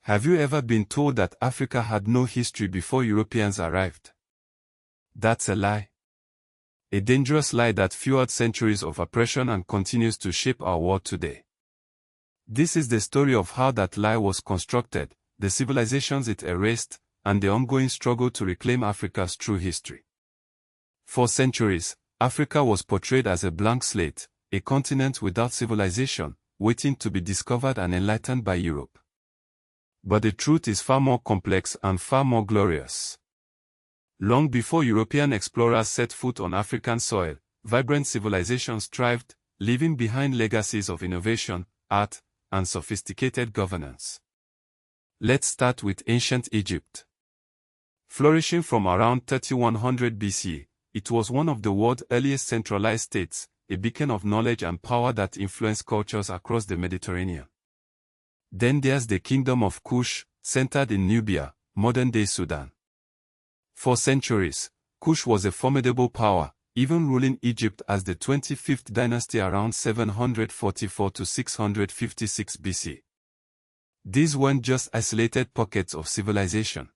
Have you ever been told that Africa had no history before Europeans arrived? That's a lie. A dangerous lie that fueled centuries of oppression and continues to shape our world today. This is the story of how that lie was constructed, the civilizations it erased, and the ongoing struggle to reclaim Africa's true history. For centuries, Africa was portrayed as a blank slate, a continent without civilization, waiting to be discovered and enlightened by Europe. But the truth is far more complex and far more glorious. Long before European explorers set foot on African soil, vibrant civilizations thrived, leaving behind legacies of innovation, art, and sophisticated governance. Let's start with ancient Egypt. Flourishing from around 3100 BC, it was one of the world's earliest centralized states, a beacon of knowledge and power that influenced cultures across the Mediterranean. Then there's the Kingdom of Kush, centered in Nubia, modern-day Sudan. For centuries, Kush was a formidable power, even ruling Egypt as the 25th dynasty around 744 to 656 BC. These weren't just isolated pockets of civilization.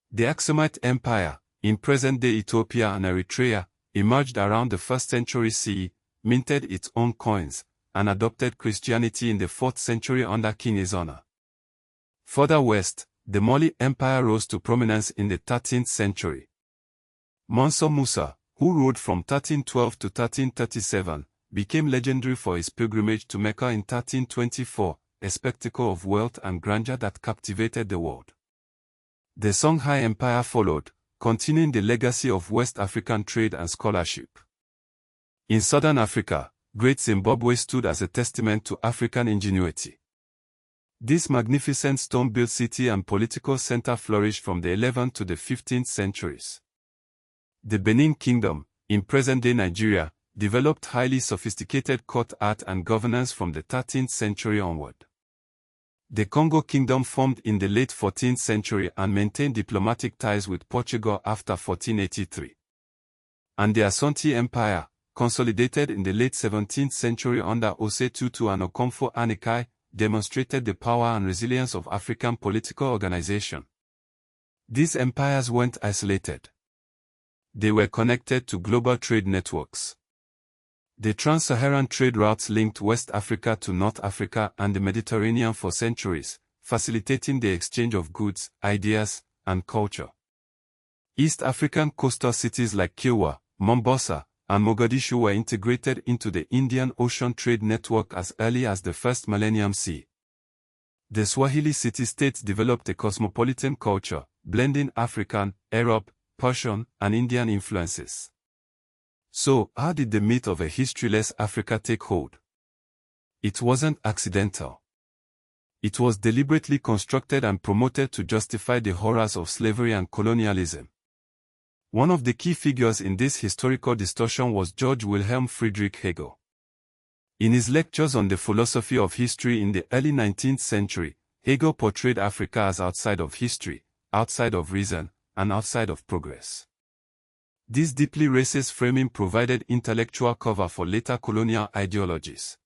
The Aksumite Empire, in present-day Ethiopia and Eritrea, emerged around the 1st century CE, minted its own coins, and adopted Christianity in the 4th century under King Ezana. Further west, the Mali Empire rose to prominence in the 13th century. Mansa Musa, who ruled from 1312 to 1337, became legendary for his pilgrimage to Mecca in 1324, a spectacle of wealth and grandeur that captivated the world. The Songhai Empire followed, continuing the legacy of West African trade and scholarship. In southern Africa, Great Zimbabwe stood as a testament to African ingenuity. This magnificent stone-built city and political center flourished from the 11th to the 15th centuries. The Benin Kingdom, in present-day Nigeria, developed highly sophisticated court art and governance from the 13th century onward. The Congo Kingdom formed in the late 14th century and maintained diplomatic ties with Portugal after 1483. And the Asante Empire, consolidated in the late 17th century under Ose Tutu and Okomfo Anikai, demonstrated the power and resilience of African political organization. These empires weren't isolated. They were connected to global trade networks. The trans-Saharan trade routes linked West Africa to North Africa and the Mediterranean for centuries, facilitating the exchange of goods, ideas, and culture. East African coastal cities like Kilwa, Mombasa, and Mogadishu were integrated into the Indian Ocean trade network as early as the first millennium CE. The Swahili city-states developed a cosmopolitan culture, blending African, Arab, Persian, and Indian influences. So, how did the myth of a historyless Africa take hold? It wasn't accidental. It was deliberately constructed and promoted to justify the horrors of slavery and colonialism. One of the key figures in this historical distortion was George Wilhelm Friedrich Hegel. In his lectures on the philosophy of history in the early 19th century, Hegel portrayed Africa as outside of history, outside of reason, and outside of progress. This deeply racist framing provided intellectual cover for later colonial ideologies.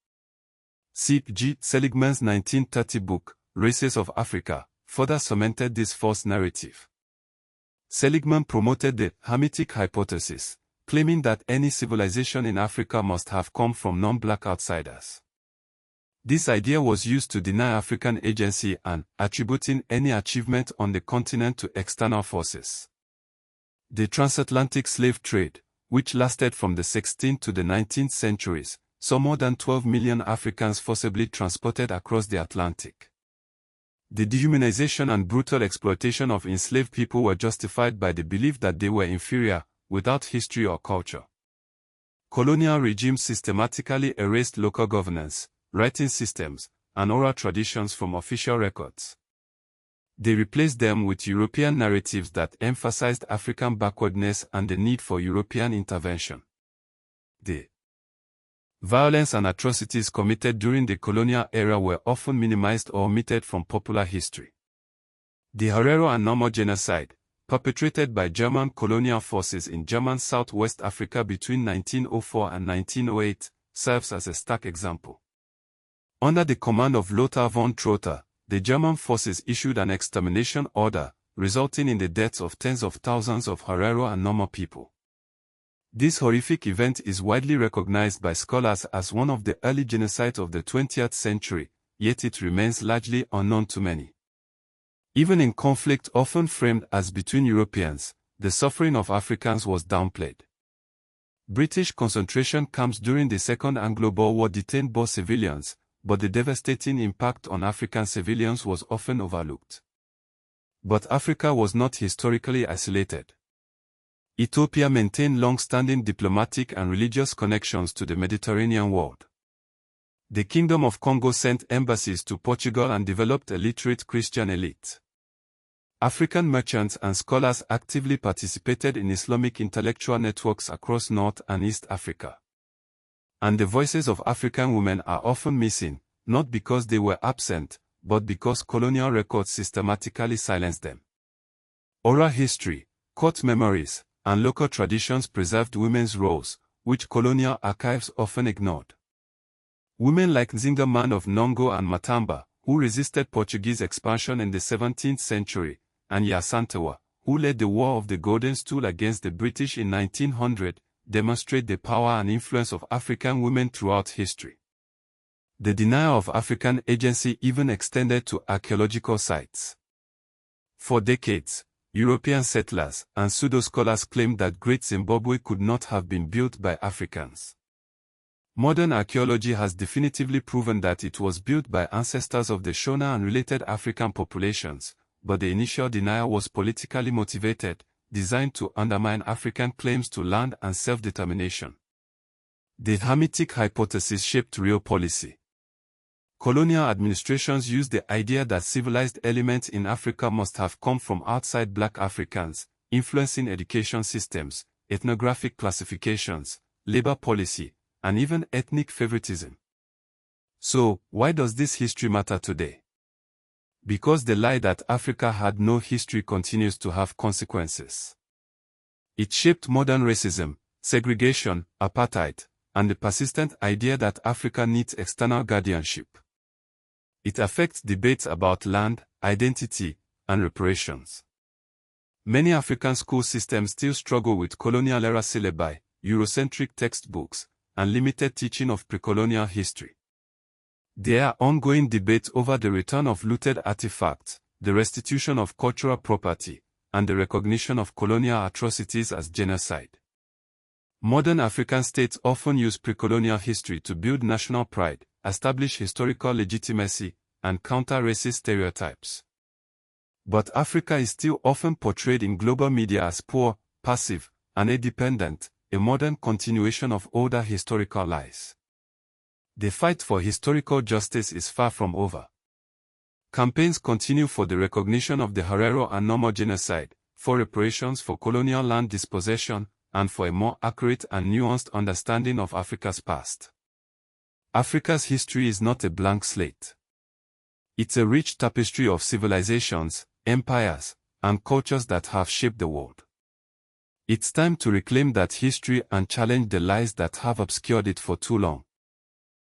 C. G. Seligman's 1930 book, Races of Africa, further cemented this false narrative. Seligman promoted the Hamitic hypothesis, claiming that any civilization in Africa must have come from non-black outsiders. This idea was used to deny African agency and attributing any achievement on the continent to external forces. The transatlantic slave trade, which lasted from the 16th to the 19th centuries, saw more than 12 million Africans forcibly transported across the Atlantic. The dehumanization and brutal exploitation of enslaved people were justified by the belief that they were inferior, without history or culture. Colonial regimes systematically erased local governance, writing systems, and oral traditions from official records. They replaced them with European narratives that emphasized African backwardness and the need for European intervention. The violence and atrocities committed during the colonial era were often minimized or omitted from popular history. The Herero and Nomo genocide, perpetrated by German colonial forces in German Southwest Africa between 1904 and 1908, serves as a stark example. Under the command of Lothar von Trotha, the German forces issued an extermination order, resulting in the deaths of tens of thousands of Herero and Nama people. This horrific event is widely recognized by scholars as one of the early genocides of the 20th century, yet it remains largely unknown to many. Even in conflict often framed as between Europeans, the suffering of Africans was downplayed. British concentration camps during the Second Anglo-Boer War detained Boer civilians, but the devastating impact on African civilians was often overlooked. But Africa was not historically isolated. Ethiopia maintained long-standing diplomatic and religious connections to the Mediterranean world. The Kingdom of Congo sent embassies to Portugal and developed a literate Christian elite. African merchants and scholars actively participated in Islamic intellectual networks across North and East Africa. And the voices of African women are often missing, not because they were absent, but because colonial records systematically silenced them. Oral history, court memories, and local traditions preserved women's roles, which colonial archives often ignored. Women like Zingaman of Nongo and Matamba, who resisted Portuguese expansion in the 17th century, and Yasantewa, who led the War of the Golden Stool against the British in 1900, demonstrate the power and influence of African women throughout history. The denial of African agency even extended to archaeological sites. For decades, European settlers and pseudo-scholars claimed that Great Zimbabwe could not have been built by Africans. Modern archaeology has definitively proven that it was built by ancestors of the Shona and related African populations, but the initial denial was politically motivated, designed to undermine African claims to land and self-determination. The Hamitic hypothesis shaped real policy. Colonial administrations used the idea that civilized elements in Africa must have come from outside Black Africans, influencing education systems, ethnographic classifications, labor policy, and even ethnic favoritism. So, why does this history matter today? Because the lie that Africa had no history continues to have consequences. It shaped modern racism, segregation, apartheid, and the persistent idea that Africa needs external guardianship. It affects debates about land, identity, and reparations. Many African school systems still struggle with colonial-era syllabi, Eurocentric textbooks, and limited teaching of pre-colonial history. There are ongoing debates over the return of looted artifacts, the restitution of cultural property, and the recognition of colonial atrocities as genocide. Modern African states often use pre-colonial history to build national pride, establish historical legitimacy, and counter racist stereotypes. But Africa is still often portrayed in global media as poor, passive, and independent, a modern continuation of older historical lies. The fight for historical justice is far from over. Campaigns continue for the recognition of the Herero and Nama genocide, for reparations for colonial land dispossession, and for a more accurate and nuanced understanding of Africa's past. Africa's history is not a blank slate. It's a rich tapestry of civilizations, empires, and cultures that have shaped the world. It's time to reclaim that history and challenge the lies that have obscured it for too long.